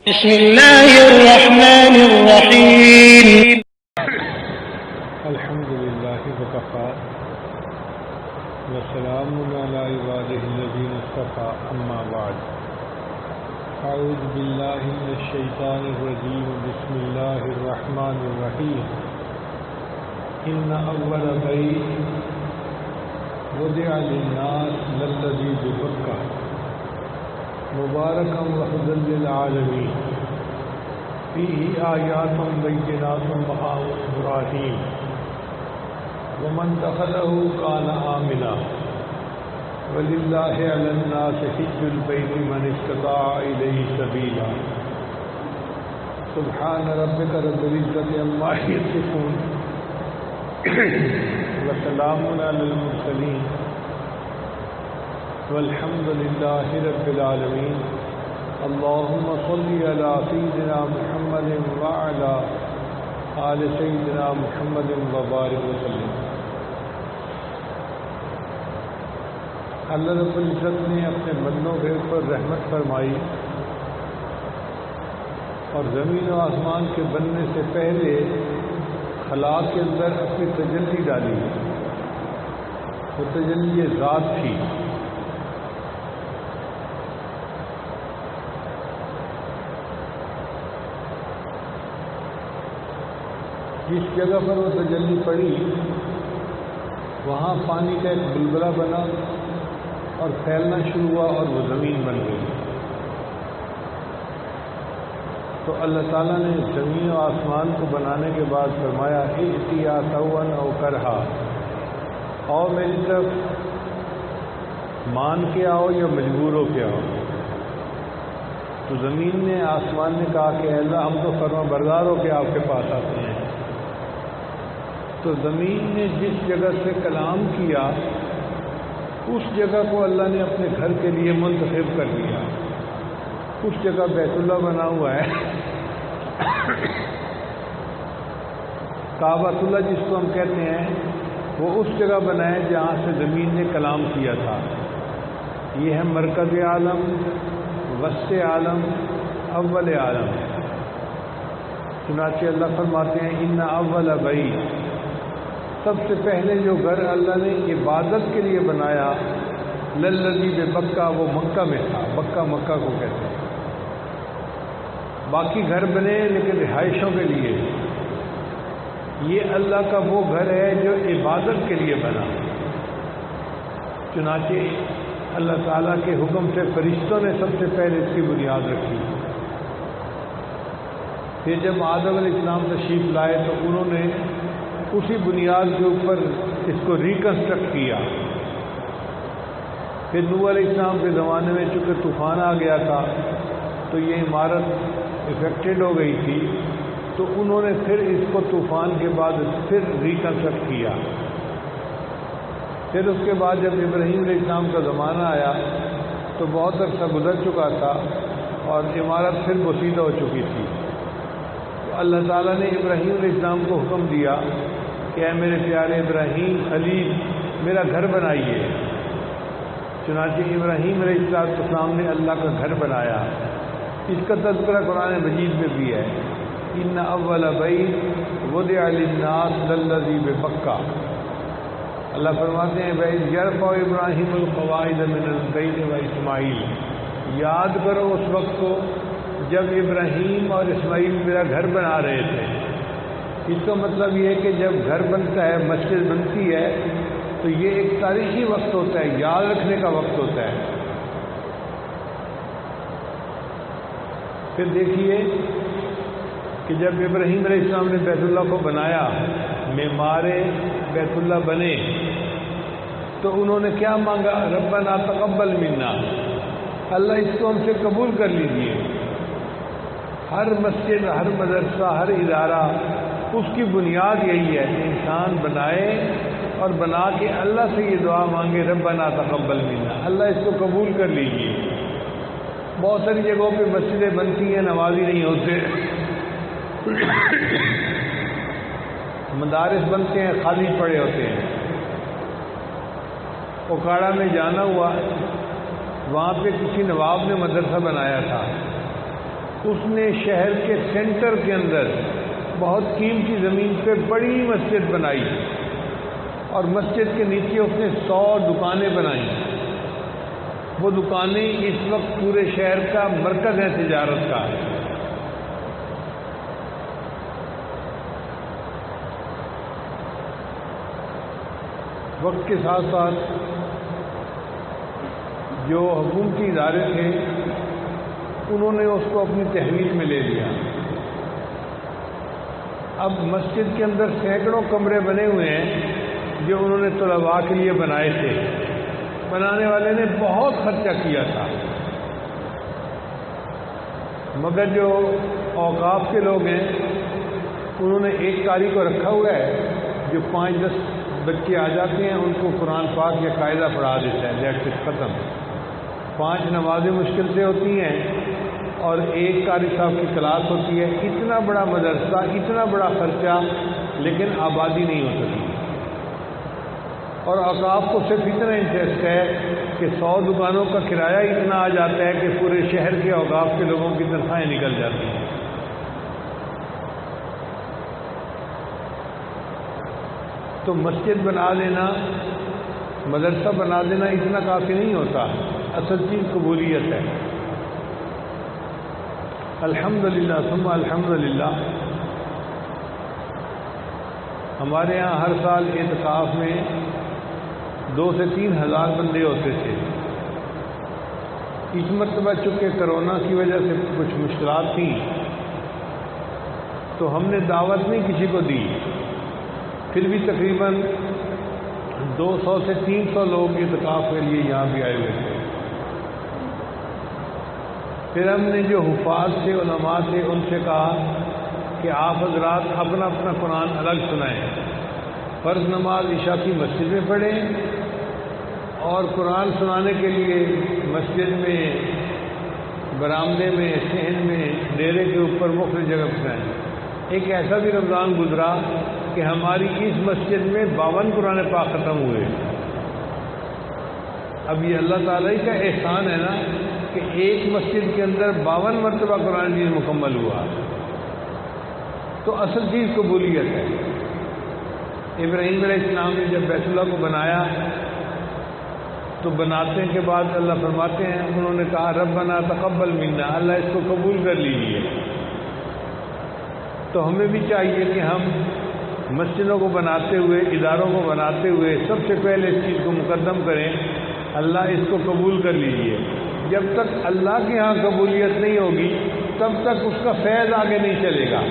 بسم الله الرحمن الرحيم. الحمد لله وكفى وسلام على عباده الذين اصطفى أما بعد أعوذ بالله من الشيطان الرجيم بسم الله الرحمن الرحيم إن أول بيت وضع للناس للذي ببكة مباركا وهدى للعالمين فيه آيات بينات مقام إبراهيم ومن دخله كان آمنا ولله على الناس حج البيت من استطاع إليه سبيلا سبحان ربك رب العزة عما يصفون وسلام على المرسلين والحمد لله رب العالمين. اللهم صل على سيدنا محمد وعلى آل سيدنا محمد وبارك وسلم. اللہ رب العزت نے اپنے بندوں کے اوپر رحمت فرمائی اور زمین و آسمان کے بننے سے پہلے خلا کے اندر اپنی تجلی ڈالی. وہ تجلی ذات تھی. جس جگہ پر وہ تجلی پڑی وہاں پانی کا ایک بلبلہ بنا اور پھیلنا شروع ہوا اور وہ زمین بن گئی. تو اللہ تعالیٰ نے زمین و آسمان کو بنانے کے بعد فرمایا ائتیا طوعا او کرہا، آؤ میری طرف مان کے آؤ یا مجبور ہو کے آؤ. تو زمین نے آسمان نے کہا کہ اللہ ہم تو فرما بردار ہو کے آپ کے پاس آتے ہیں. تو زمین نے جس جگہ سے کلام کیا اس جگہ کو اللہ نے اپنے گھر کے لیے منتخب کر لیا. اس جگہ بیت اللہ بنا ہوا ہے. کعبۃ اللہ جس کو ہم کہتے ہیں وہ اس جگہ بنا ہے جہاں سے زمین نے کلام کیا تھا. یہ ہے مرکز عالم، وسط عالم، اول عالم. چنانچہ اللہ فرماتے ہیں ان اول بیت، سب سے پہلے جو گھر اللہ نے عبادت کے لیے بنایا للذی ببکہ، وہ مکہ میں تھا. بکہ مکہ کو کہتے ہیں. باقی گھر بنے لیکن رہائشوں کے لیے. یہ اللہ کا وہ گھر ہے جو عبادت کے لیے بنا. چنانچہ اللہ تعالیٰ کے حکم سے فرشتوں نے سب سے پہلے اس کی بنیاد رکھی. پھر جب آدم علیہ السلام تشریف لائے تو انہوں نے اسی بنیاد کے اوپر اس کو ریکنسٹرکٹ کیا. پھر نوح علیہ السلام کے زمانے میں چونکہ طوفان آ گیا تھا تو یہ عمارت افیکٹڈ ہو گئی تھی، تو انہوں نے پھر اس کو طوفان کے بعد پھر ریکنسٹرکٹ کیا. پھر اس کے بعد جب ابراہیم علیہ السلام کا زمانہ آیا تو بہت عرصہ گزر چکا تھا اور عمارت پھر بسیدہ ہو چکی تھی. تو اللہ تعالیٰ نے ابراہیم علیہ السلام کو حکم دیا کہ اے میرے پیارے ابراہیم خلیل میرا گھر بنائیے. چنانچہ ابراہیم علیہ السلام نے اللہ کا گھر بنایا. اس کا تذکرہ قرآن مجید میں بھی ہے. ان اول بیت وضع للناس للذی ببکہ. اللہ فرماتے ہیں وَإِذْ يَرْفَعُ إِبْرَاهِيمُ الْقَوَاعِدَ مِنَ الْبَيْتِ وَإِسْمَاعِيلُ. یاد کرو اس وقت کو جب ابراہیم اور اسماعیل میرا گھر بنا رہے تھے. اس کا مطلب یہ ہے کہ جب گھر بنتا ہے، مسجد بنتی ہے، تو یہ ایک تاریخی وقت ہوتا ہے، یاد رکھنے کا وقت ہوتا ہے. پھر دیکھیے کہ جب ابراہیم علیہ السلام نے بیت اللہ کو بنایا، معمار بیت اللہ بنے، تو انہوں نے کیا مانگا؟ ربنا تقبل منا، اللہ اس کو ہم سے قبول کر لیجیے. ہر مسجد، ہر مدرسہ، ہر ادارہ، اس کی بنیاد یہی ہے کہ انسان بنائے اور بنا کے اللہ سے یہ دعا مانگے ربنا تقبل منا، اللہ اس کو قبول کر لیجیے. بہت ساری جگہوں پہ مسجدیں بنتی ہیں، نمازی نہیں ہوتے. مدارس بنتے ہیں، خالی پڑے ہوتے ہیں. اوکاڑا میں جانا ہوا، وہاں پہ کسی نواب نے مدرسہ بنایا تھا. اس نے شہر کے سینٹر کے اندر بہت قیمتی زمین پہ بڑی مسجد بنائی اور مسجد کے نیچے اس نے 100 دکانیں بنائیں. وہ دکانیں اس وقت پورے شہر کا مرکز ہے تجارت کا. وقت کے ساتھ ساتھ جو حکومتی ادارے تھے انہوں نے اس کو اپنی تحویل میں لے لیا. اب مسجد کے اندر سینکڑوں کمرے بنے ہوئے ہیں جو انہوں نے طلباء کے لیے بنائے تھے. بنانے والے نے بہت خرچہ کیا تھا، مگر جو اوقاف کے لوگ ہیں انہوں نے ایک قاری کو رکھا ہوا ہے جو 5-10 بچے آ جاتے ہیں ان کو قرآن پاک یا قاعدہ پڑھا دیتا ہے. دیٹس اٹ، ختم. 5 نمازیں مشکل سے ہوتی ہیں اور ایک قاری صاحب کی کلاس ہوتی ہے. اتنا بڑا مدرسہ، اتنا بڑا خرچہ، لیکن آبادی نہیں ہو سکی. اور اوقاف کو صرف اتنا انٹرسٹ ہے کہ 100 دکانوں کا کرایہ اتنا آ جاتا ہے کہ پورے شہر کے اوقاف کے لوگوں کی تنخواہیں نکل جاتی ہیں. تو مسجد بنا لینا، مدرسہ بنا دینا اتنا کافی نہیں ہوتا. اصل چیز قبولیت ہے. الحمدللہ ثم الحمدللہ ہمارے یہاں ہر سال اعتکاف میں 2 سے 3 ہزار بندے ہوتے تھے. اس مرتبہ چونکہ کرونا کی وجہ سے کچھ مشکلات تھیں تو ہم نے دعوت نہیں کسی کو دی. پھر بھی تقریباً 200 سے 300 لوگ اعتکاف کے لیے یہاں بھی آئے ہوئے تھے. پھر ہم نے جو حفاظ تھے، علماء تھے، ان سے کہا کہ آپ حضرات اپنا اپنا قرآن الگ سنائیں. فرض نماز عشاء کی مسجد میں پڑھیں اور قرآن سنانے کے لیے مسجد میں، برآمدے میں، صحن میں، ڈیرے کے اوپر مختلف جگہ پڑھائیں. ایک ایسا بھی رمضان گزرا کہ ہماری اس مسجد میں 52 قرآن پاک ختم ہوئے. اب یہ اللہ تعالیٰ کا احسان ہے نا کہ ایک مسجد کے اندر 52 مرتبہ قرآن مجید مکمل ہوا. تو اصل چیز قبولیت ہے. ابراہیم علیہ السلام نے جب بیت اللہ کو بنایا تو بنانے کے بعد اللہ فرماتے ہیں انہوں نے کہا ربنا تقبل منا، اللہ اس کو قبول کر لیجیے. تو ہمیں بھی چاہیے کہ ہم مسجدوں کو بناتے ہوئے، اداروں کو بناتے ہوئے سب سے پہلے اس چیز کو مقدم کریں، اللہ اس کو قبول کر لیجیے. جب تک اللہ کے ہاں قبولیت نہیں ہوگی تب تک اس کا فیض آگے نہیں چلے گا.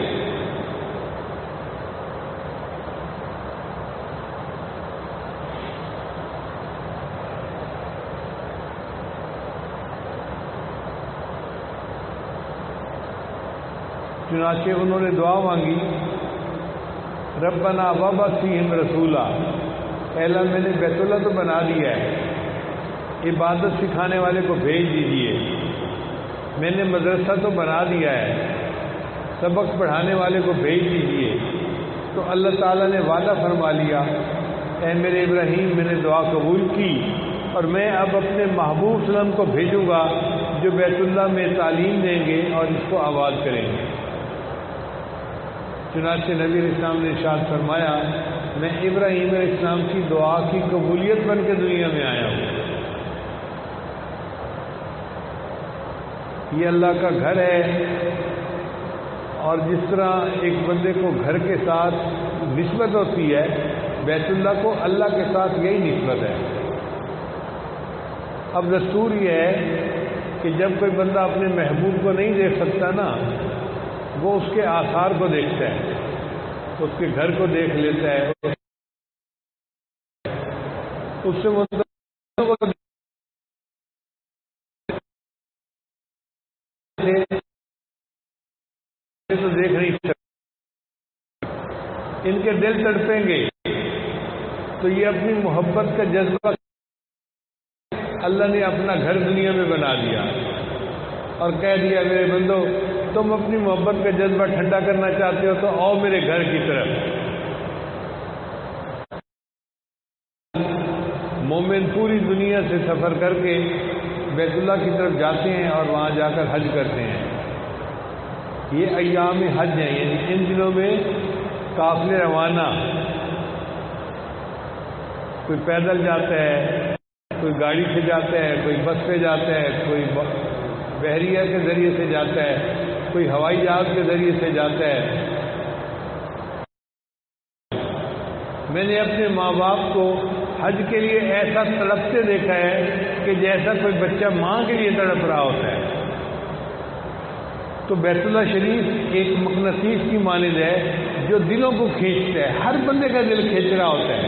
چنانچہ انہوں نے دعا مانگی ربنا وابعث فیہم رسولا، اے اللہ میں نے بیت اللہ تو بنا دیا ہے، عبادت سکھانے والے کو بھیج دیجیے. میں نے مدرسہ تو بنا دیا ہے، سبق پڑھانے والے کو بھیج دیجیے. تو اللہ تعالیٰ نے وعدہ فرما لیا، اے میرے ابراہیم میں نے دعا قبول کی اور میں اب اپنے محبوب صلی اللہ علیہ وسلم کو بھیجوں گا جو بیت اللہ میں تعلیم دیں گے اور اس کو آباد کریں گے. چنانچہ نبی علیہ السلام نے ارشاد فرمایا میں ابراہیم علیہ السلام کی دعا کی قبولیت بن کے دنیا میں آیا ہوں. یہ اللہ کا گھر ہے اور جس طرح ایک بندے کو گھر کے ساتھ نسبت ہوتی ہے، بیت اللہ کو اللہ کے ساتھ یہی نسبت ہے. اب دستور یہ ہے کہ جب کوئی بندہ اپنے محبوب کو نہیں دیکھ سکتا نا، وہ اس کے آثار کو دیکھتا ہے، اس کے گھر کو دیکھ لیتا ہے، اس سے وہ تو دیکھ نہیں سکتا. ان کے دل تڑپیں گے تو یہ اپنی محبت کا جذبہ اللہ نے اپنا گھر دنیا میں بنا دیا اور کہہ دیا میرے بندو تم اپنی محبت کا جذبہ ٹھنڈا کرنا چاہتے ہو تو آؤ میرے گھر کی طرف. مومن پوری دنیا سے سفر کر کے بیت اللہ کی طرف جاتے ہیں اور وہاں جا کر حج کرتے ہیں. یہ ایام حج ہیں، یعنی ان دنوں میں قافلے روانہ، کوئی پیدل جاتا ہے، کوئی گاڑی سے جاتا ہے، کوئی بس پہ جاتا ہے، کوئی بحریہ کے ذریعے سے جاتا ہے، کوئی ہوائی جہاز کے ذریعے سے جاتا ہے۔ میں نے اپنے ماں باپ کو حج کے لیے ایسا تڑپتے دیکھا ہے کہ جیسا کوئی بچہ ماں کے لیے تڑپ رہا ہوتا ہے۔ تو بیت اللہ شریف ایک مقناطیس کی مانند ہے جو دلوں کو کھینچتا ہے، ہر بندے کا دل کھینچ رہا ہوتا ہے،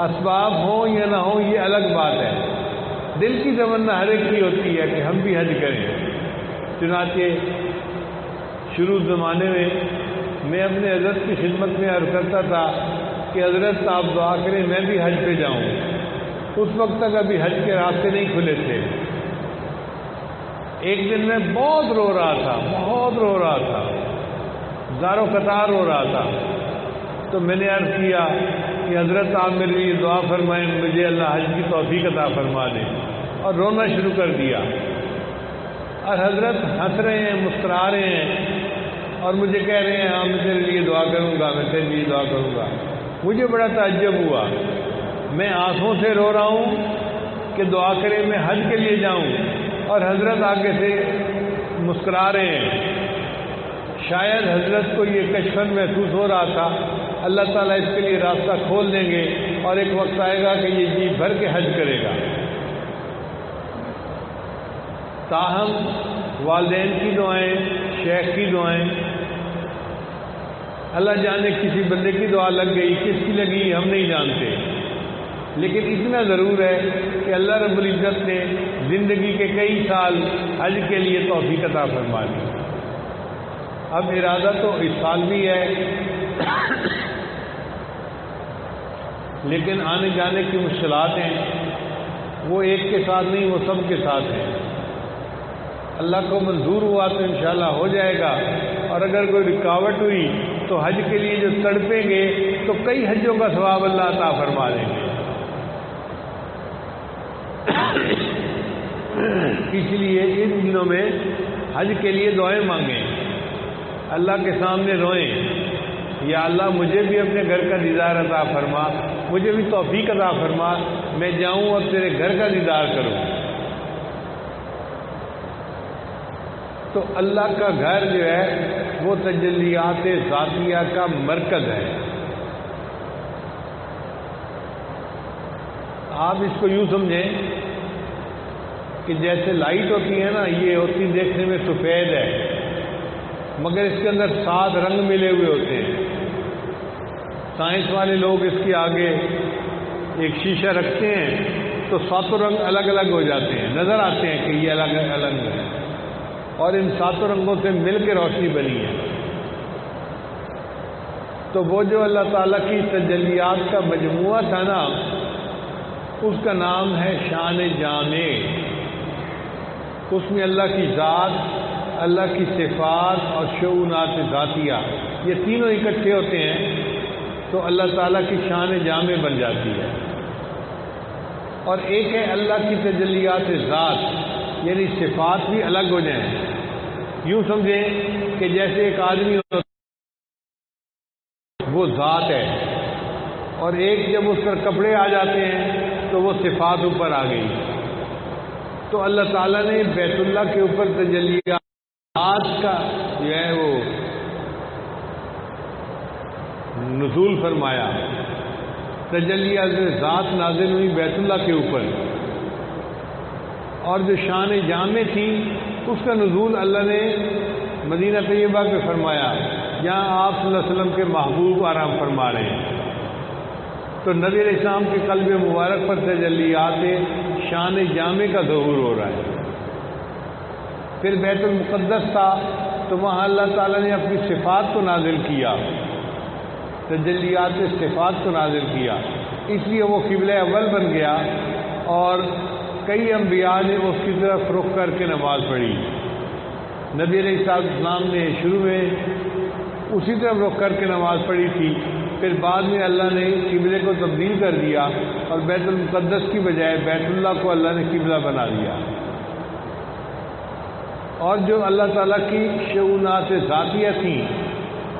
اسباب ہوں یا نہ ہوں یہ الگ بات ہے، دل کی تمنا ہر ایک کی ہوتی ہے کہ ہم بھی حج کریں۔ چنانچہ شروع زمانے میں اپنے حضرت کی خدمت میں عرض کرتا تھا کہ حضرت آپ دعا کریں میں بھی حج پہ جاؤں۔ اس وقت تک ابھی حج کے راستے نہیں کھلے تھے۔ ایک دن میں بہت رو رہا تھا، زارو قطار رو رہا تھا۔ تو میں نے عرض کیا کہ حضرت آپ میرے لیے دعا فرمائیں، مجھے اللہ حج کی توفیق عطا فرما دیں، اور رونا شروع کر دیا۔ اور حضرت ہنس رہے ہیں، مسکرا رہے ہیں، اور مجھے کہہ رہے ہیں ہاں میں تیرے لیے دعا کروں گا، میں تیرے لیے دعا کروں گا۔ مجھے بڑا تعجب ہوا، میں آنکھوں سے رو رہا ہوں کہ دعا کریں میں حج کے لیے جاؤں، اور حضرت آگے سے مسکرا رہے ہیں۔ شاید حضرت کو یہ کشفن محسوس ہو رہا تھا، اللہ تعالیٰ اس کے لیے راستہ کھول دیں گے اور ایک وقت آئے گا کہ یہ جی بھر کے حج کرے گا۔ تاہم والدین کی دعائیں، شیخ کی دعائیں، اللہ جانے کسی بندے کی دعا لگ گئی، کس کی لگی ہم نہیں جانتے، لیکن اتنا ضرور ہے کہ اللہ رب العزت نے زندگی کے کئی سال حج کے لیے توفیق عطا فرما دی۔ اب ارادہ تو اس سال بھی ہے، لیکن آنے جانے کی مشکلات ہیں، وہ ایک کے ساتھ نہیں، وہ سب کے ساتھ ہیں۔ اللہ کو منظور ہوا تو انشاءاللہ ہو جائے گا، اور اگر کوئی رکاوٹ ہوئی تو حج کے لیے جو تڑپیں گے تو کئی حجوں کا ثواب اللہ عطا فرما دیں گے۔ اس لیے ان دنوں میں حج کے لیے دعائیں مانگیں، اللہ کے سامنے روئیں، یا اللہ مجھے بھی اپنے گھر کا دیدار عطا فرما، مجھے بھی توفیق عطا فرما، میں جاؤں اور تیرے گھر کا دیدار کروں۔ تو اللہ کا گھر جو ہے وہ تجلیات ذاتیہ کا مرکز ہے۔ آپ اس کو یوں سمجھیں کہ جیسے لائٹ ہوتی ہے نا، یہ ہوتی دیکھنے میں سفید ہے، مگر اس کے اندر 7 رنگ ملے ہوئے ہوتے ہیں۔ سائنس والے لوگ اس کے آگے ایک شیشہ رکھتے ہیں تو 7 رنگ الگ الگ ہو جاتے ہیں، نظر آتے ہیں کہ یہ الگ الگ ہے، اور ان 7 رنگوں سے مل کے روشنی بنی ہے۔ تو وہ جو اللہ تعالیٰ کی تجلیات کا مجموعہ تھا نا، اس کا نام ہے شان جامع۔ اس میں اللہ کی ذات، اللہ کی صفات اور شؤونات ذاتیہ، یہ تینوں اکٹھے ہوتے ہیں تو اللہ تعالیٰ کی شان جامع بن جاتی ہے۔ اور ایک ہے اللہ کی تجلیات ذات، یعنی صفات بھی الگ ہو جائیں۔ یوں سمجھیں کہ جیسے ایک آدمی وہ ذات ہے، اور ایک جب اس پر کپڑے آ جاتے ہیں تو وہ صفات اوپر آ گئی۔ تو اللہ تعالیٰ نے بیت اللہ کے اوپر تجلیات کا جو ہے وہ نزول فرمایا، تجلیات ذات نازل ہوئی بیت اللہ کے اوپر، اور جو شان جامع تھی اس کا نزول اللہ نے مدینہ طیبہ پہ فرمایا، جہاں آپ صلی اللہ علیہ وسلم کے محبوب آرام فرما رہے ہیں۔ تو نبی علیہ السلام کے قلب مبارک پر تجلیات شان جامع کا ظہور ہو رہا ہے۔ پھر بیت المقدس تھا تو وہاں اللہ تعالیٰ نے اپنی صفات کو نازل کیا، تجلیات صفات کو نازل کیا، اس لیے وہ قبلہ اول بن گیا، اور کئی انبیاء نے اس کی طرف رخ کر کے نماز پڑھی۔ نبی علیہ السلام نے شروع میں اسی طرف رخ کر کے نماز پڑھی تھی، پھر بعد میں اللہ نے قبلے کو تبدیل کر دیا اور بیت المقدس کی بجائے بیت اللہ کو اللہ نے قبلہ بنا دیا۔ اور جو اللہ تعالیٰ کی شؤونات ذاتیہ تھیں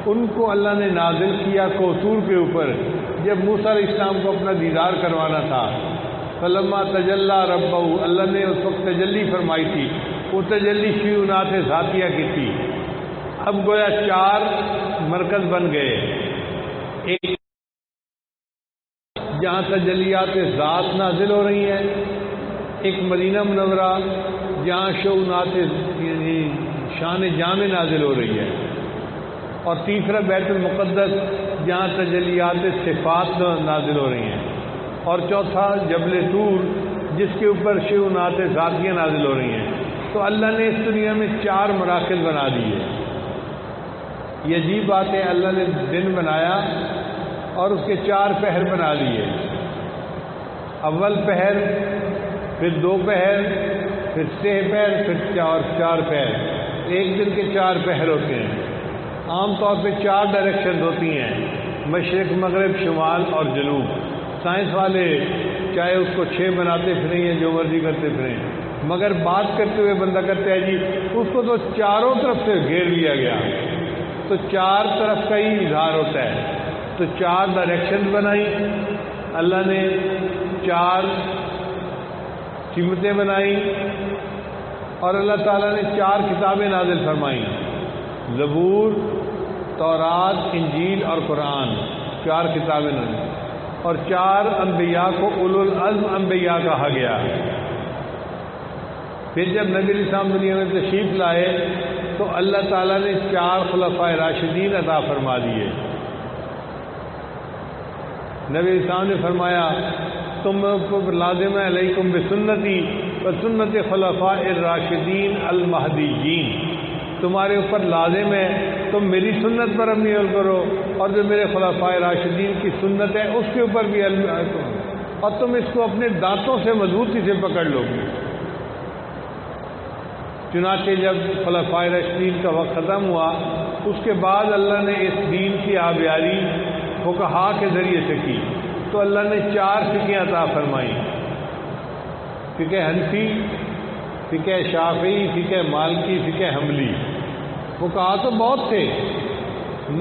ان کو اللہ نے نازل کیا کوثور کے اوپر جب موسیٰ علیہ السلام کو اپنا دیدار کروانا تھا۔ فلما تجلی ربہ، اللہ نے اس وقت تجلی فرمائی تھی، وہ تجلی شؤونات ذاتیہ کی تھی۔ اب گویا 4 مرکز بن گئے، ایک جہاں تجلیات ذات نازل ہو رہی ہیں، ایک مدینہ منورہ جہاں شؤونات شان جامع نازل ہو رہی ہے، اور تیسرا بیت المقدس جہاں تجلیات صفات نازل ہو رہی ہیں، اور چوتھا جبل طور جس کے اوپر شؤونات ذاتیہ نازل ہو رہی ہیں۔ تو اللہ نے اس دنیا میں 4 مراکز بنا دیے۔ یہ عجیب بات ہے، اللہ نے دن بنایا اور اس کے 4 پہر بنا دیے، اول پہر، پھر 2 پہر، پھر 6 پہر، پھر 4 پہر۔ ایک دن کے 4 پہر ہوتے ہیں۔ عام طور پہ 4 ڈائریکشن ہوتی ہیں، مشرق، مغرب، شمال اور جنوب۔ سائنس والے چاہے اس کو 6 بناتے پھریں یا جو مرضی کرتے پھریں، مگر بات کرتے ہوئے بندہ کرتا ہے جی اس کو تو چاروں طرف سے گھیر لیا گیا، تو 4 طرف کا ہی اظہار ہوتا ہے۔ تو 4 ڈائریکشن بنائی اللہ نے، 4 سمتیں بنائی، اور اللہ تعالیٰ نے 4 کتابیں نازل فرمائیں، زبور، تورات، انجیل اور قرآن، 4 کتابیں نازل، اور 4 انبیاء کو اولو العزم انبیاء کہا گیا۔ پھر جب نبی علیہ السلام دنیا میں تشریف لائے تو اللہ تعالیٰ نے 4 خلفائے راشدین عطا فرما دیے۔ نبی علیہ السلام نے فرمایا تم پر لازم علیکم بسنتی و سنت خلفاء الراشدین المہدیین، تمہارے اوپر لازم ہے تم میری سنت پر عمل کرو، اور جو میرے خلفاء راشدین کی سنت ہے اس کے اوپر بھی عمل کرو، اور تم اس کو اپنے دانتوں سے مضبوطی سے پکڑ لو گے۔ چنانچہ جب خلفاء راشدین کا وقت ختم ہوا، اس کے بعد اللہ نے اس دین کی آبیاری فقہا کے ذریعے سے کی، تو اللہ نے 4 فقہیں عطا فرمائیں، فقہ حنفی، فقہ شافعی، فقہ مالکی، فقہ حنبلی۔ فقہا تو بہت تھے،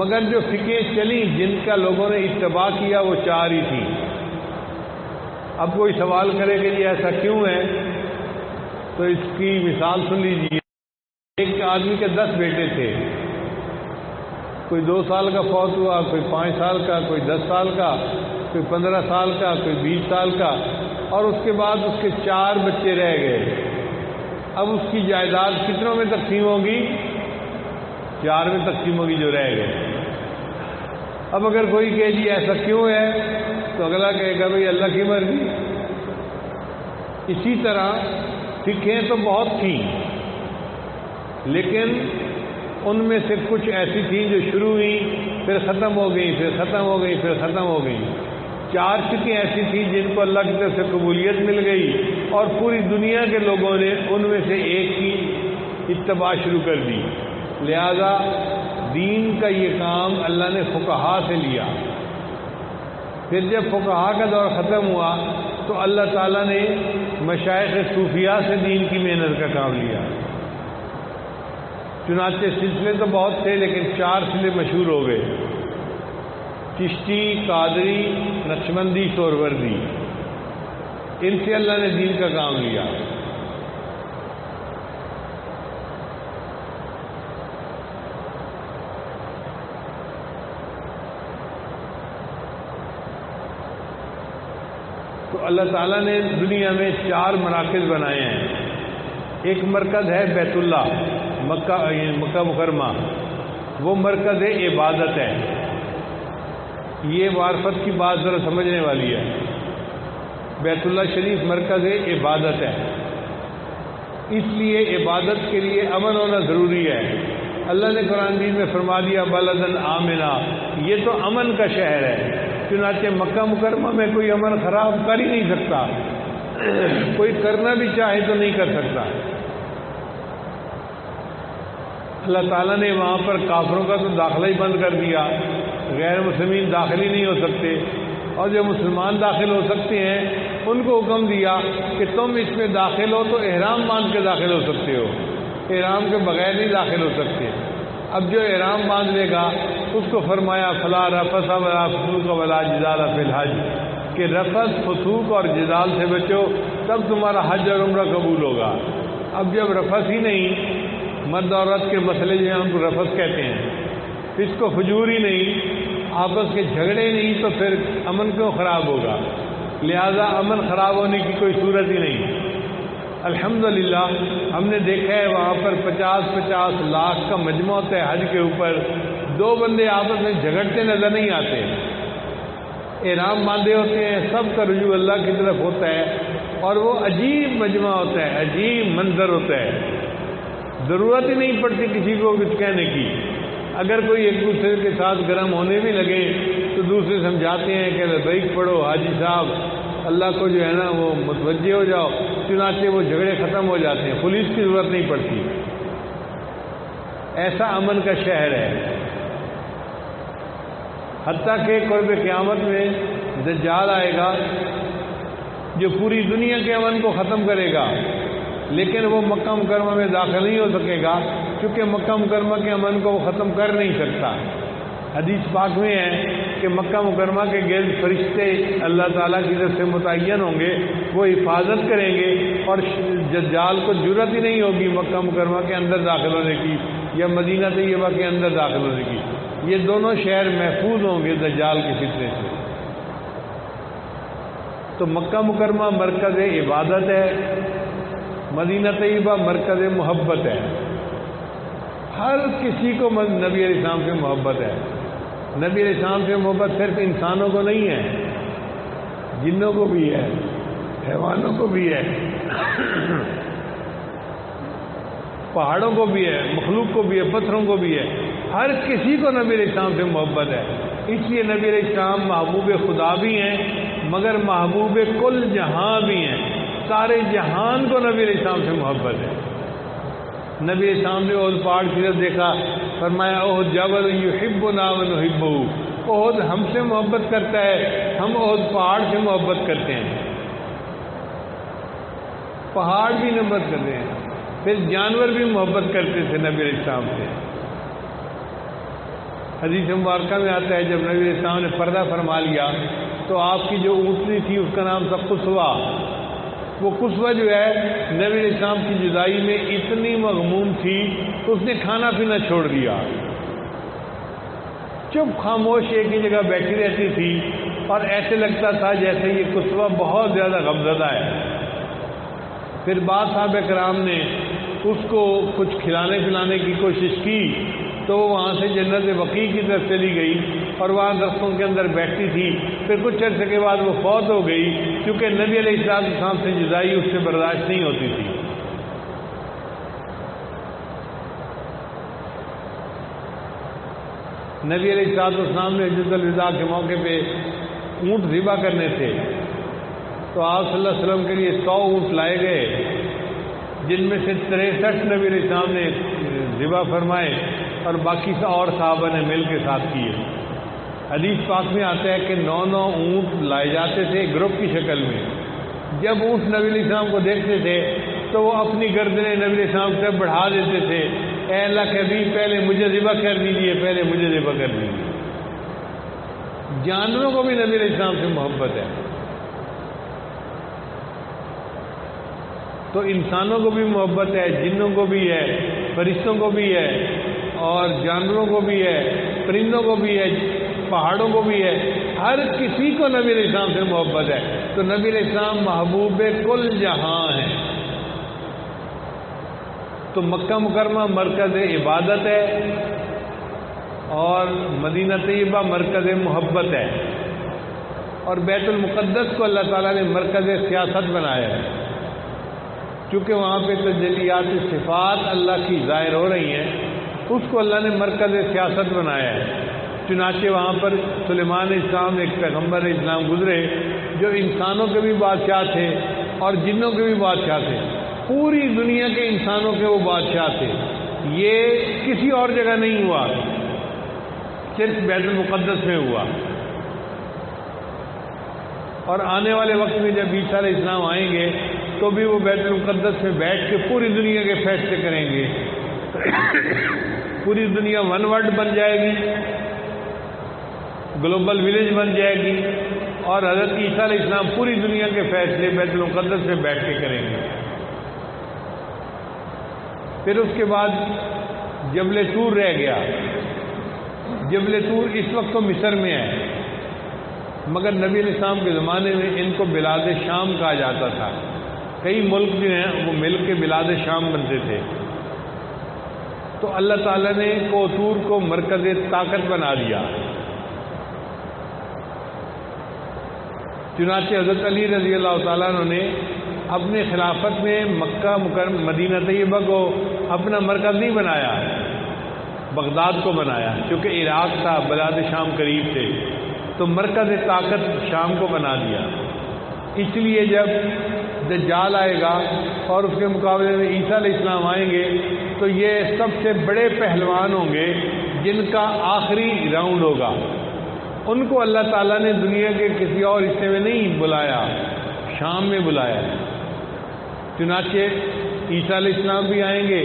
مگر جو فقہیں چلیں جن کا لوگوں نے اتباع کیا وہ 4 ہی تھیں۔ اب کوئی سوال کرے کہ یہ ایسا کیوں ہے، تو اس کی مثال سن لیجیے۔ ایک آدمی کے 10 بیٹے تھے، کوئی 2 سال کا فوت ہوا، کوئی 5 سال کا، کوئی 10 سال کا، کوئی 15 سال کا، کوئی 20 سال کا، اور اس کے بعد اس کے 4 بچے رہ گئے۔ اب اس کی جائیداد کتنوں میں تقسیم ہوگی؟ 4 میں تقسیم ہوگی جو رہ گئے۔ اب اگر کوئی کہے جی ایسا کیوں ہے، تو اگلا کہے گا بھئی اللہ کی مرضی۔ اسی طرح فقہیں تو بہت تھیں، لیکن ان میں سے کچھ ایسی تھیں جو شروع ہوئی، پھر ختم ہو گئی، پھر ختم ہو گئی، پھر ختم ہو گئی۔ 4 فقہیں ایسی تھیں جن کو اللہ کی طرف سے قبولیت مل گئی، اور پوری دنیا کے لوگوں نے ان میں سے ایک کی اتباع شروع کر دی۔ لہذا دین کا یہ کام اللہ نے فقہا سے لیا۔ پھر جب فقہا کا دور ختم ہوا تو اللہ تعالیٰ نے مشائخ صوفیاء سے دین کی محنت کا کام لیا۔ چنانچہ سلسلے تو بہت تھے، لیکن 4 سلسلے مشہور ہو گئے، چشتی، قادری، نقشبندی، سہروردی۔ ان سے اللہ نے دین کا کام لیا۔ تو اللہ تعالیٰ نے دنیا میں 4 مراکز بنائے ہیں۔ ایک مرکز ہے بیت اللہ، مکہ مکرمہ، وہ مرکز عبادت ہے۔ یہ معرفت کی بات ذرا سمجھنے والی ہے۔ بیت اللہ شریف مرکز عبادت ہے، اس لیے عبادت کے لیے امن ہونا ضروری ہے۔ اللہ نے قرآن مجید میں فرما دیا بلدن آمنا، یہ تو امن کا شہر ہے۔ چنانچہ مکہ مکرمہ میں کوئی امن خراب کر ہی نہیں سکتا، کوئی کرنا بھی چاہے تو نہیں کر سکتا۔ اللہ تعالیٰ نے وہاں پر کافروں کا تو داخلہ ہی بند کر دیا، غیر مسلمین داخل ہی نہیں ہو سکتے، اور جو مسلمان داخل ہو سکتے ہیں ان کو حکم دیا کہ تم اس میں داخل ہو تو احرام باندھ کے داخل ہو سکتے ہو، احرام کے بغیر نہیں داخل ہو سکتے۔ اب جو احرام باندھ لے گا اس کو فرمایا فلا رفث ولا فسوق ولا جدال فی الحج، کہ رفث، فسوق اور جدال سے بچو، تب تمہارا حج اور عمرہ قبول ہوگا۔ اب جب رفث ہی نہیں، مرد عورت کے مسئلے جو ہیں ان کو رفث کہتے ہیں، فسق و فجور ہی نہیں، آپس کے جھگڑے نہیں، تو پھر امن کیوں خراب ہوگا؟ لہذا امن خراب ہونے کی کوئی صورت ہی نہیں۔ الحمدللہ ہم نے دیکھا ہے وہاں پر 50-50 لاکھ کا مجمع ہوتا ہے حج کے اوپر، دو بندے آپس میں جھگڑتے نظر نہیں آتے، احرام باندھے ہوتے ہیں، سب کا رجوع اللہ کی طرف ہوتا ہے، اور وہ عجیب مجمع ہوتا ہے، عجیب منظر ہوتا ہے، ضرورت ہی نہیں پڑتی کسی کو کچھ کہنے کی۔ اگر کوئی ایک دوسرے کے ساتھ گرم ہونے بھی لگے تو دوسرے سمجھاتے ہیں کہ لبیک پڑھو حاجی صاحب، اللہ کو جو ہے نا وہ متوجہ ہو جاؤ، چنانچہ وہ جھگڑے ختم ہو جاتے ہیں، پولیس کی ضرورت نہیں پڑتی۔ ایسا امن کا شہر ہے، حتیٰ کہ قرب قیامت میں دجال آئے گا جو پوری دنیا کے امن کو ختم کرے گا، لیکن وہ مکہ مکرمہ میں داخل نہیں ہو سکے گا، کیونکہ مکہ مکرمہ کے امن کو وہ ختم کر نہیں سکتا۔ حدیث پاک میں ہے کہ مکہ مکرمہ کے گرد فرشتے اللہ تعالیٰ کی طرف سے متعین ہوں گے، وہ حفاظت کریں گے، اور دجال کو جرأت ہی نہیں ہوگی مکہ مکرمہ کے اندر داخل ہونے کی یا مدینہ طیبہ کے اندر داخل ہونے کی۔ یہ دونوں شہر محفوظ ہوں گے دجال کے فتنے سے۔ تو مکہ مکرمہ مرکز عبادت ہے، مدینہ طیبہ مرکز محبت ہے۔ ہر کسی کو نبی علیہ السلام سے محبت ہے۔ نبی علیہ السلام سے محبت صرف انسانوں کو نہیں ہے، جنوں کو بھی ہے، حیوانوں کو بھی ہے، پہاڑوں کو بھی ہے، مخلوق کو بھی ہے، پتھروں کو بھی ہے، ہر کسی کو نبی علیہ السلام سے محبت ہے۔ اس لیے نبی علیہ السلام محبوب خدا بھی ہیں مگر محبوب کل جہاں بھی ہیں، سارے جہان کو نبی علیہ السلام سے محبت ہے۔ نبی علیہ السلام نے احد پہاڑ کی طرف دیکھا، فرمایا احد جبل یحبنا ونحبہ، احد ہم سے محبت کرتا ہے، ہم احد پہاڑ سے محبت کرتے ہیں۔ پہاڑ بھی محبت کرتے ہیں، پھر جانور بھی محبت کرتے تھے نبی علیہ السلام سے۔ حدیث مبارکہ میں آتا ہے جب نبی علیہ السلام نے پردہ فرما لیا تو آپ کی جو اونٹنی تھی اس کا نام تھا قصوہ۔ وہ قصوہ جو ہے نبی علیہ السلام کی جدائی میں اتنی مغموم تھی تو اس نے کھانا پینا چھوڑ دیا، چپ خاموش ایک ہی جگہ بیٹھی رہتی تھی، اور ایسے لگتا تھا جیسے یہ قصوہ بہت زیادہ غمزدہ ہے۔ پھر بعض صحابہ کرام نے اس کو کچھ کھلانے پلانے کی کوشش کی تو وہ وہاں سے جنت بقیع کی طرف چلی گئی اور وہاں درختوں کے اندر بیٹھتی تھی۔ پھر کچھ عرصے کے بعد وہ فوت ہو گئی، کیونکہ نبی علیہ السلام سے جدائی اس سے برداشت نہیں ہوتی تھی۔ نبی علیہ السلام نے حجۃ الوداع کے موقع پہ اونٹ ذبح کرنے تھے تو آپ صلی اللہ علیہ وسلم کے لیے 100 اونٹ لائے گئے، جن میں سے 63 نبی علیہ السلام نے ذبح فرمائے اور باقی اور صحابہ نے مل کے ساتھ کیے۔ حدیث پاک میں آتا ہے کہ 9 اونٹ لائے جاتے تھے گروپ کی شکل میں۔ جب اونٹ نبی علیہ السلام کو دیکھتے تھے تو وہ اپنی گردنیں نبی علیہ السلام سے بڑھا دیتے تھے، اے اللہ کے حبیب پہلے مجھے ذبح کر دیجیے، پہلے مجھے ذبح کر دیجیے۔ جانوروں کو بھی نبی علیہ السلام سے محبت ہے، تو انسانوں کو بھی محبت ہے، جنوں کو بھی ہے، فرشتوں کو بھی ہے، اور جانوروں کو بھی ہے، پرندوں کو بھی ہے، پہاڑوں کو بھی ہے، ہر کسی کو نبی علیہ السلام سے محبت ہے۔ تو نبی علیہ السلام محبوب کل جہاں ہیں۔ تو مکہ مکرمہ مرکز عبادت ہے اور مدینہ طیبہ مرکز محبت ہے، اور بیت المقدس کو اللہ تعالیٰ نے مرکز سیاست بنایا ہے، کیونکہ وہاں پہ تجلیات صفات اللہ کی ظاہر ہو رہی ہیں، اس کو اللہ نے مرکز سیاست بنایا ہے۔ چنانچہ وہاں پر سلیمان اسلام ایک پیغمبر اسلام گزرے جو انسانوں کے بھی بادشاہ تھے اور جنوں کے بھی بادشاہ تھے، پوری دنیا کے انسانوں کے وہ بادشاہ تھے۔ یہ کسی اور جگہ نہیں ہوا، صرف بیت المقدس میں ہوا۔ اور آنے والے وقت میں جب عیسیٰ علیہ السلام آئیں گے تو بھی وہ بیت المقدس میں بیٹھ کے پوری دنیا کے فیصلے کریں گے. پوری دنیا ون ورلڈ بن جائے گی، گلوبل ولیج بن جائے گی، اور حضرت عیسیٰ علیہ السلام پوری دنیا کے فیصلے بیت المقدس میں بیٹھ کے کریں گے. پھر اس کے بعد جبل طور رہ گیا. جبل طور اس وقت تو مصر میں ہے، مگر نبی علیہ السلام کے زمانے میں ان کو بلاد شام کہا جاتا تھا. کئی ملک جو ہیں وہ مل کے بلاد شام بنتے تھے. تو اللہ تعالیٰ نے طور کو مرکز طاقت بنا دیا. چنانچہ حضرت علی رضی اللہ تعالیٰ عنہ نے اپنے خلافت میں مکہ مدینہ طیبہ کو اپنا مرکز نہیں بنایا، بغداد کو بنایا، کیونکہ عراق تھا، بلاد شام قریب تھے، تو مرکز طاقت شام کو بنا دیا. اس لیے جب دجال آئے گا اور اس کے مقابلے میں عیسیٰ علیہ السلام آئیں گے تو یہ سب سے بڑے پہلوان ہوں گے جن کا آخری راؤنڈ ہوگا. ان کو اللہ تعالیٰ نے دنیا کے کسی اور حصے میں نہیں بلایا، شام میں بلایا. چنانچہ عیسیٰ علیہ السلام بھی آئیں گے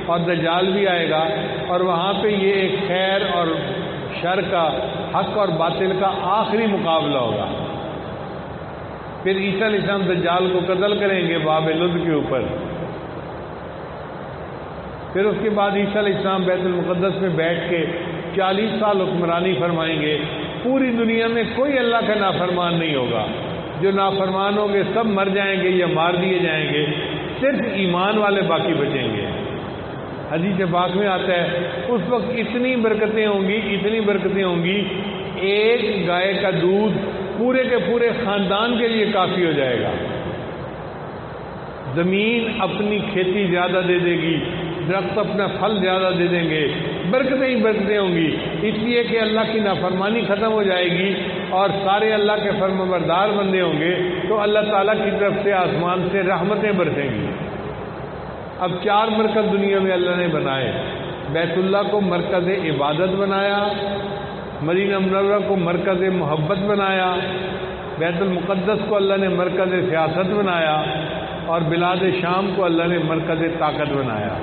اور دجال بھی آئے گا، اور وہاں پہ یہ ایک خیر اور شر کا، حق اور باطل کا آخری مقابلہ ہوگا. پھر عیسیٰ علیہ السلام دجال کو قتل کریں گے باب لد کے اوپر. پھر اس کے بعد عیسیٰ علیہ السلام بیت المقدس میں بیٹھ کے 40 سال حکمرانی فرمائیں گے. پوری دنیا میں کوئی اللہ کا نافرمان نہیں ہوگا. جو نافرمان ہوں گے سب مر جائیں گے یا مار دیے جائیں گے، صرف ایمان والے باقی بچیں گے. حدیث پاک میں آتا ہے اس وقت اتنی برکتیں ہوں گی، اتنی برکتیں ہوں گی، ایک گائے کا دودھ پورے کے پورے خاندان کے لیے کافی ہو جائے گا. زمین اپنی کھیتی زیادہ دے دے گی، درخت اپنا پھل زیادہ دے دیں گے، برکتیں ہی برکتیں ہوں گی. اس لیے کہ اللہ کی نافرمانی ختم ہو جائے گی اور سارے اللہ کے فرمانبردار بندے ہوں گے، تو اللہ تعالیٰ کی طرف سے آسمان سے رحمتیں برسیں گی. اب 4 مرکز دنیا میں اللہ نے بنائے. بیت اللہ کو مرکز عبادت بنایا، مدینہ منورہ کو مرکز محبت بنایا، بیت المقدس کو اللہ نے مرکز سیاست بنایا، اور بلاد شام کو اللہ نے مرکز طاقت بنایا.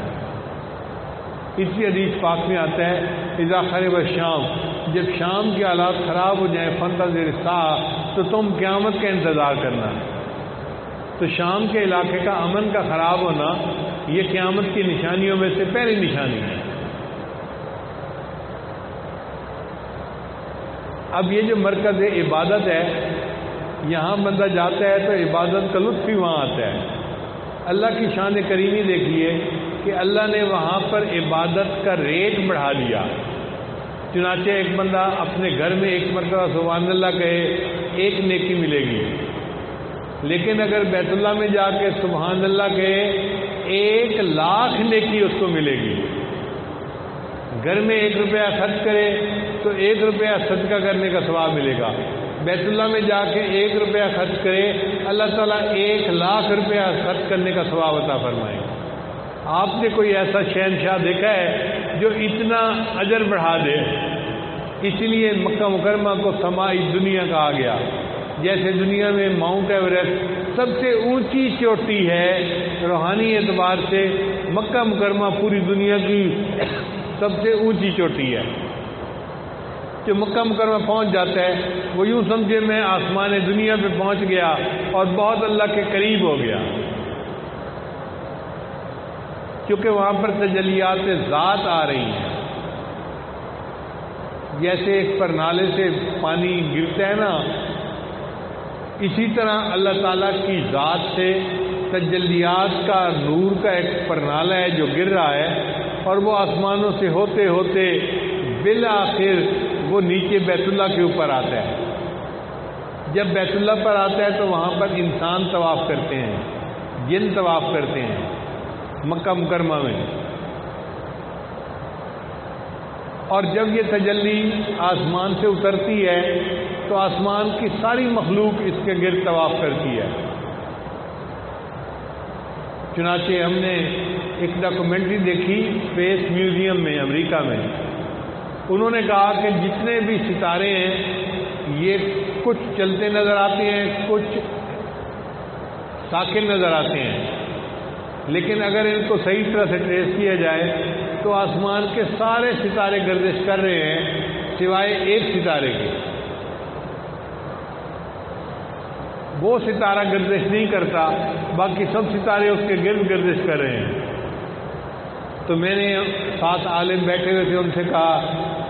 اسی حدیث پاک میں آتا ہے اذا خرب الشام، جب شام کے حالات خراب ہو جائیں، فانتظر الساعة، تو تم قیامت کا انتظار کرنا. تو شام کے علاقے کا امن کا خراب ہونا یہ قیامت کی نشانیوں میں سے پہلی نشانی ہے. اب یہ جو مرکز عبادت ہے، یہاں بندہ جاتا ہے تو عبادت کا لطف ہی وہاں آتا ہے. اللہ کی شان کریمی دیکھیے کہ اللہ نے وہاں پر عبادت کا ریٹ بڑھا دیا. چنانچہ ایک بندہ اپنے گھر میں ایک مرتبہ سبحان اللہ کہے 1 نیکی ملے گی، لیکن اگر بیت اللہ میں جا کے سبحان اللہ کہے 1,00,000 نیکی اس کو ملے گی. گھر میں 1 روپیہ خرچ کرے تو 1 روپیہ صدقہ کرنے کا ثواب ملے گا. بیت اللہ میں جا کے 1 روپیہ خرچ کرے، اللہ تعالیٰ 1,00,000 روپیہ خرچ کرنے کا ثواب عطا فرمائے. آپ نے کوئی ایسا شہنشاہ دیکھا ہے جو اتنا اجر بڑھا دے؟ اس لیے مکہ مکرمہ کو سمائی دنیا کہا گیا. جیسے دنیا میں ماؤنٹ ایوریسٹ سب سے اونچی چوٹی ہے، روحانی اعتبار سے مکہ مکرمہ پوری دنیا کی سب سے اونچی چوٹی ہے. جو مکہ مکرمہ پہنچ جاتا ہے وہ یوں سمجھے میں آسمان دنیا پہ پہنچ گیا اور بہت اللہ کے قریب ہو گیا، کیونکہ وہاں پر تجلیات ذات آ رہی ہیں. جیسے ایک پرنالے سے پانی گرتا ہے نا، اسی طرح اللہ تعالیٰ کی ذات سے تجلیات کا نور کا ایک پرنالہ ہے جو گر رہا ہے، اور وہ آسمانوں سے ہوتے ہوتے بالآخر وہ نیچے بیت اللہ کے اوپر آتا ہے. جب بیت اللہ پر آتا ہے تو وہاں پر انسان طواف کرتے ہیں، جن طواف کرتے ہیں مکہ مکرمہ میں. اور جب یہ تجلی آسمان سے اترتی ہے تو آسمان کی ساری مخلوق اس کے گرد طواف کرتی ہے. چنانچہ ہم نے ایک ڈاکومنٹری دیکھی اسپیس میوزیم میں امریکہ میں. انہوں نے کہا کہ جتنے بھی ستارے ہیں یہ کچھ چلتے نظر آتے ہیں، کچھ ساکن نظر آتے ہیں، لیکن اگر ان کو صحیح طرح سے ٹریس کیا جائے تو آسمان کے سارے ستارے گردش کر رہے ہیں سوائے ایک ستارے کے، وہ ستارہ گردش نہیں کرتا، باقی سب ستارے اس کے گرد گردش کر رہے ہیں۔ تو میں نے 7 عالم بیٹھے ہوئے تھے، ان سے کہا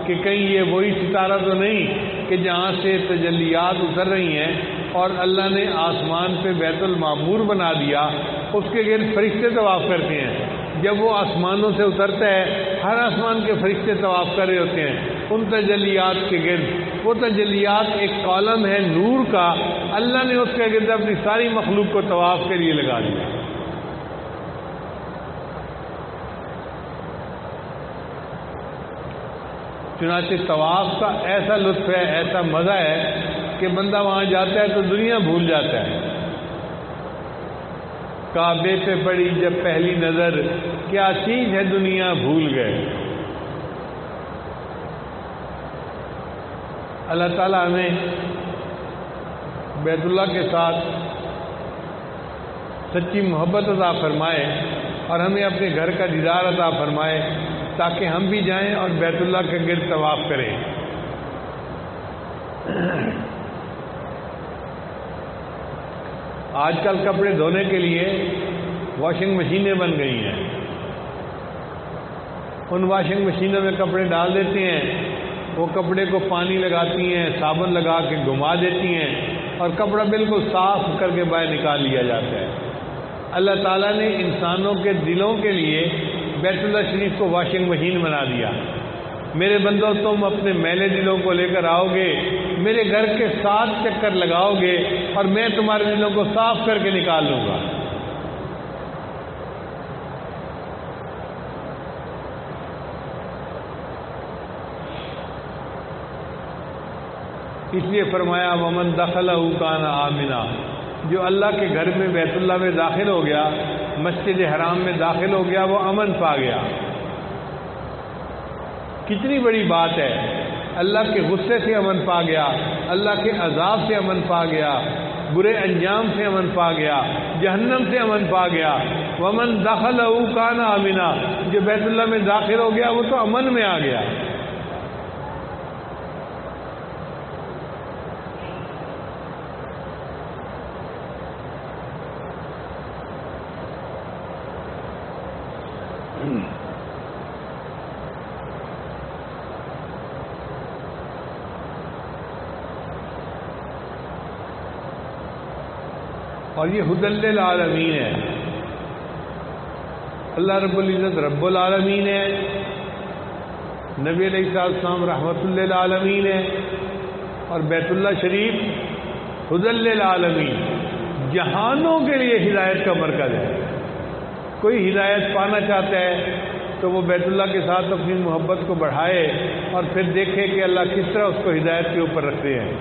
کہ کہیں یہ وہی ستارہ تو نہیں کہ جہاں سے تجلیات اتر رہی ہیں اور اللہ نے آسمان پہ بیت المعمور بنا دیا، اس کے گرد فرشتے طواف کرتے ہیں، جب وہ آسمانوں سے اترتا ہے ہر آسمان کے فرشتے طواف کر رہے ہوتے ہیں ان تجلیات کے گرد۔ وہ تجلیات ایک کالم ہے نور کا، اللہ نے اس کے گرد اپنی ساری مخلوق کو طواف کے لیے لگا دیا۔ چنانچہ طواف کا ایسا لطف ہے، ایسا مزہ ہے کہ بندہ وہاں جاتا ہے تو دنیا بھول جاتا ہے۔ کعبے پہ پڑی جب پہلی نظر، کیا چیز ہے دنیا بھول گئے۔ اللہ تعالیٰ ہمیں بیت اللہ کے ساتھ سچی محبت عطا فرمائے اور ہمیں اپنے گھر کا دیدار عطا فرمائے تاکہ ہم بھی جائیں اور بیت اللہ کے گرد طواف کریں۔ آج کل کپڑے دھونے کے لیے واشنگ مشینیں بن گئی ہیں، ان واشنگ مشینوں میں کپڑے ڈال دیتے ہیں، وہ کپڑے کو پانی لگاتی ہیں، صابن لگا کے گھما دیتی ہیں اور کپڑا بالکل صاف کر کے باہر نکال لیا جاتا ہے۔ اللہ تعالیٰ نے انسانوں کے دلوں کے لیے بیت اللہ شریف کو واشنگ مشین بنا دیا۔ میرے بندو، تم اپنے میلے دلوں کو لے کر آؤ گے، میرے گھر کے 7 چکر لگاؤ گے اور میں تمہارے دلوں کو صاف کر کے نکال لوں گا۔ اس لیے فرمایا ومن دخلہ کان آمنا، جو اللہ کے گھر میں بیت اللہ میں داخل ہو گیا، مسجد حرام میں داخل ہو گیا، وہ امن پا گیا۔ کتنی بڑی بات ہے، اللہ کے غصے سے امن پا گیا، اللہ کے عذاب سے امن پا گیا، برے انجام سے امن پا گیا، جہنم سے امن پا گیا۔ ومن دخلہ کان آمنا، جو بیت اللہ میں داخل ہو گیا وہ تو امن میں آ گیا۔ اور یہ ہدی للعالمین ہے، اللہ رب العزت رب العالمین ہے، نبی علیہ السلام رحمت للعالمین ہے، اور بیت اللہ شریف ہدی للعالمین، جہانوں کے لیے ہدایت کا مرکز ہے۔ کوئی ہدایت پانا چاہتا ہے تو وہ بیت اللہ کے ساتھ اپنی محبت کو بڑھائے اور پھر دیکھے کہ اللہ کس طرح اس کو ہدایت کے اوپر رکھتے ہیں۔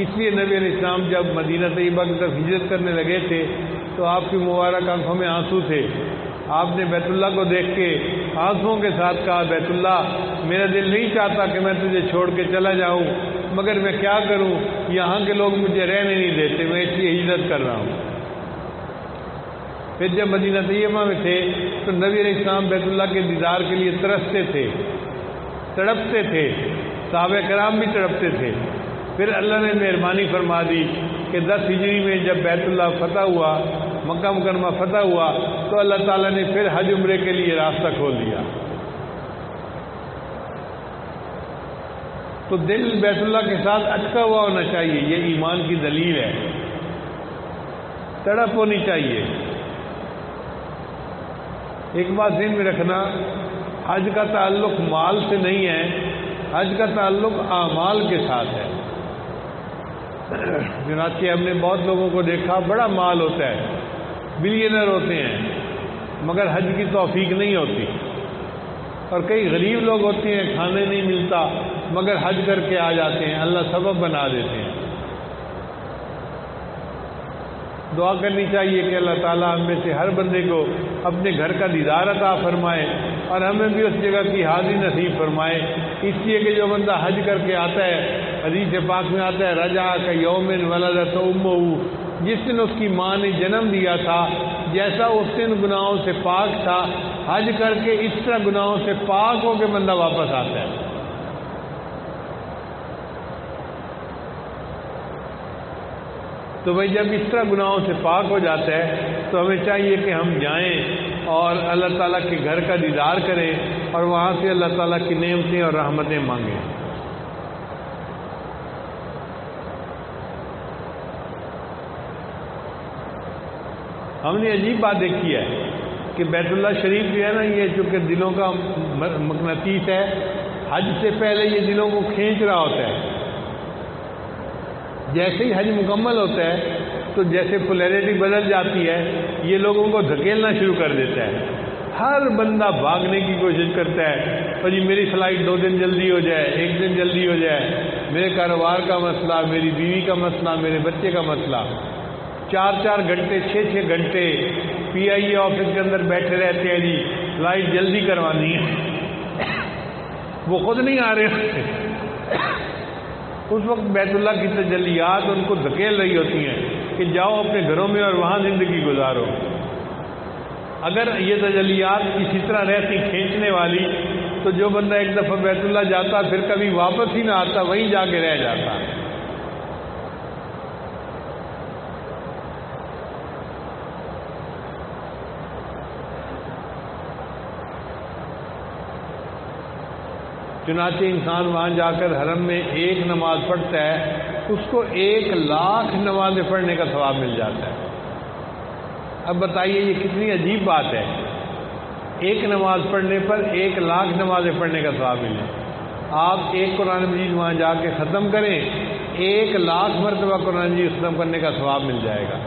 اس لیے نبی علیہ السلام جب مدینہ طیبہ کی طرف ہجرت کرنے لگے تھے تو آپ کی مبارک آنکھوں میں آنسو تھے۔ آپ نے بیت اللہ کو دیکھ کے آنسوؤں کے ساتھ کہا، بیت اللہ میرا دل نہیں چاہتا کہ میں تجھے چھوڑ کے چلا جاؤں، مگر میں کیا کروں، یہاں کے لوگ مجھے رہنے نہیں دیتے، میں اس لیے ہجرت کر رہا ہوں۔ پھر جب مدینہ طیبہ میں تھے تو نبی علیہ السلام بیت اللہ کے دیدار کے لیے ترستے تھے، تڑپتے تھے، صحابہ کرام بھی تڑپتے تھے۔ پھر اللہ نے مہربانی فرما دی کہ 10 ہجری میں جب بیت اللہ فتح ہوا، مکہ مکرمہ فتح ہوا، تو اللہ تعالیٰ نے پھر حج عمرے کے لیے راستہ کھول دیا۔ تو دل بیت اللہ کے ساتھ اٹکا ہوا ہونا چاہیے، یہ ایمان کی دلیل ہے، تڑپ ہونی چاہیے۔ ایک بات ذہن میں رکھنا، حج کا تعلق مال سے نہیں ہے، حج کا تعلق اعمال کے ساتھ ہے۔ چنانچہ ہم نے بہت لوگوں کو دیکھا، بڑا مال ہوتا ہے، بلینر ہوتے ہیں، مگر حج کی توفیق نہیں ہوتی، اور کئی غریب لوگ ہوتے ہیں، کھانے نہیں ملتا مگر حج کر کے آ جاتے ہیں، اللہ سبب بنا دیتے ہیں۔ دعا کرنی چاہیے کہ اللہ تعالیٰ ہم میں سے ہر بندے کو اپنے گھر کا دیدار عطا فرمائے اور ہمیں بھی اس جگہ کی حاضری نصیب فرمائے۔ اس لیے کہ جو بندہ حج کر کے آتا ہے، حدیث پاک میں آتا ہے، رجع کا یوم ولدت امہ، جس دن اس کی ماں نے جنم دیا تھا، جیسا اس دن گناہوں سے پاک تھا، حج کر کے اس طرح گناہوں سے پاک ہو کے بندہ واپس آتا ہے۔ تو بھائی جب اس طرح گناہوں سے پاک ہو جاتا ہے تو ہمیں چاہیے کہ ہم جائیں اور اللہ تعالیٰ کے گھر کا دیدار کریں اور وہاں سے اللہ تعالیٰ کی نعمتیں اور رحمتیں مانگیں۔ ہم نے عجیب بات دیکھی ہے کہ بیت اللہ شریف جو ہے نا، یہ چونکہ دلوں کا مقناطیس ہے، حج سے پہلے یہ دلوں کو کھینچ رہا ہوتا ہے۔ جیسے ہی حج مکمل ہوتا ہے تو جیسے پولیرٹی بدل جاتی ہے، یہ لوگوں کو دھکیلنا شروع کر دیتا ہے۔ ہر بندہ بھاگنے کی کوشش کرتا ہے، اور جی میری فلائٹ 2 دن جلدی ہو جائے، 1 دن جلدی ہو جائے، میرے کاروبار کا مسئلہ، میری بیوی کا مسئلہ، میرے بچے کا مسئلہ۔ 4 گھنٹے 6 گھنٹے PIA آفس کے اندر بیٹھے رہتے ہیں، جی فلائٹ جلدی کروانی ہے۔ وہ خود نہیں آ رہے ہوتے، اس وقت بیت اللہ کی تجلیات ان کو دھکیل رہی ہوتی ہیں کہ جاؤ اپنے گھروں میں اور وہاں زندگی گزارو۔ اگر یہ تجلیات اسی طرح رہتی کھینچنے والی تو جو بندہ ایک دفعہ بیت اللہ جاتا پھر کبھی واپس ہی نہ آتا، وہیں جا کے رہ جاتا۔ چنانچہ انسان وہاں جا کر حرم میں 1 نماز پڑھتا ہے، اس کو 1,00,000 نمازیں پڑھنے کا ثواب مل جاتا ہے۔ اب بتائیے یہ کتنی عجیب بات ہے، 1 نماز پڑھنے پر 1,00,000 نمازیں پڑھنے کا ثواب ملے۔ آپ 1 قرآن مجید وہاں جا کے ختم کریں، 1,00,000 مرتبہ قرآن مجید ختم کرنے کا ثواب مل جائے گا۔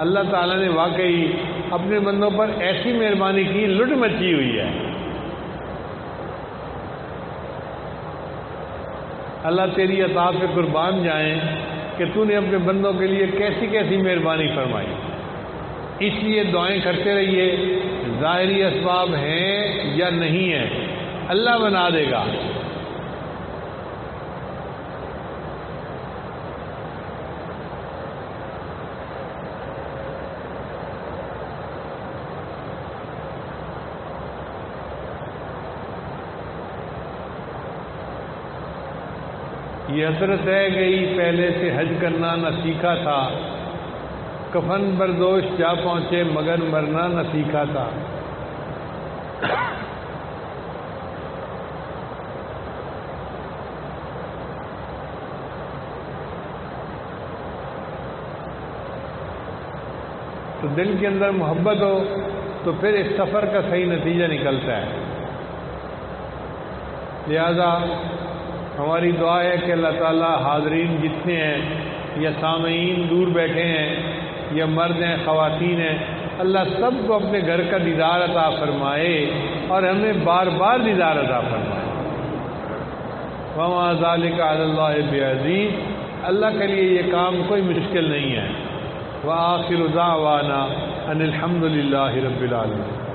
اللہ تعالیٰ نے واقعی اپنے بندوں پر ایسی مہربانی کی، لٹ مچی ہوئی ہے۔ اللہ تیری عطا پہ قربان جائیں کہ تو نے اپنے بندوں کے لیے کیسی کیسی مہربانی فرمائی۔ اس لیے دعائیں کرتے رہیے، ظاہری اسباب ہیں یا نہیں ہیں، اللہ بنا دے گا۔ یہ حسرت ہے گئی پہلے سے حج کرنا نہ سیکھا تھا، کفن بردوش جا پہنچے مگر مرنا نہ سیکھا تھا۔ تو دل کے اندر محبت ہو تو پھر اس سفر کا صحیح نتیجہ نکلتا ہے۔ لہذا ہماری دعا ہے کہ اللہ تعالیٰ حاضرین جتنے ہیں یا سامعین دور بیٹھے ہیں یا مرد ہیں خواتین ہیں، اللہ سب کو اپنے گھر کا دیدار عطا فرمائے اور ہمیں بار بار دیدار عطا فرمائے۔ وَمَا ذَلِكَ عَلَى اللَّهِ بِعَزِيزٍ، اللہ کے لیے یہ کام کوئی مشکل نہیں ہے۔ وَآخِرُ دَعْوَانَا أَنِ الْحَمْدُ لِلَّهِ رَبِّ الْعَالَمِينَ۔